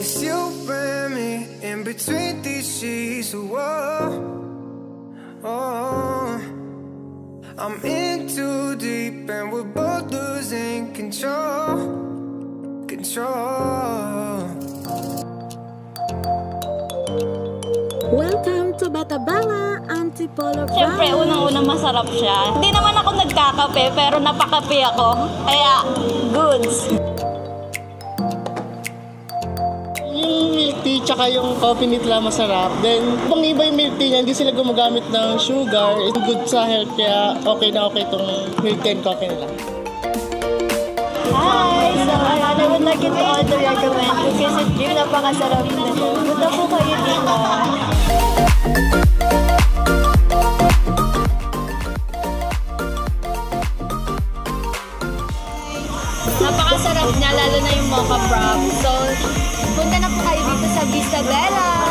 It's you and me in between these sheets. Oh, I'm in too deep and we're both losing control. Welcome to Batabanga Antipolo Valley. Siyempre, unang-unang masarap siya. Hindi naman ako nagkakape, pero napakape ako. Kaya, goods. Yung milk tea tsaka yung coffee nila masarap. Then, pang iba yung milk tea niya, hindi sila gumagamit ng sugar. It's good sa health, kaya okay na okay itong milk tea and coffee nila. Hi! So, I would like you to order recommend because yung napakasarap nito. Punta po kayo dito. Napakasarap niya, lalo na yung mocha frap. So, punta na po kayo dito sa Vista Bella.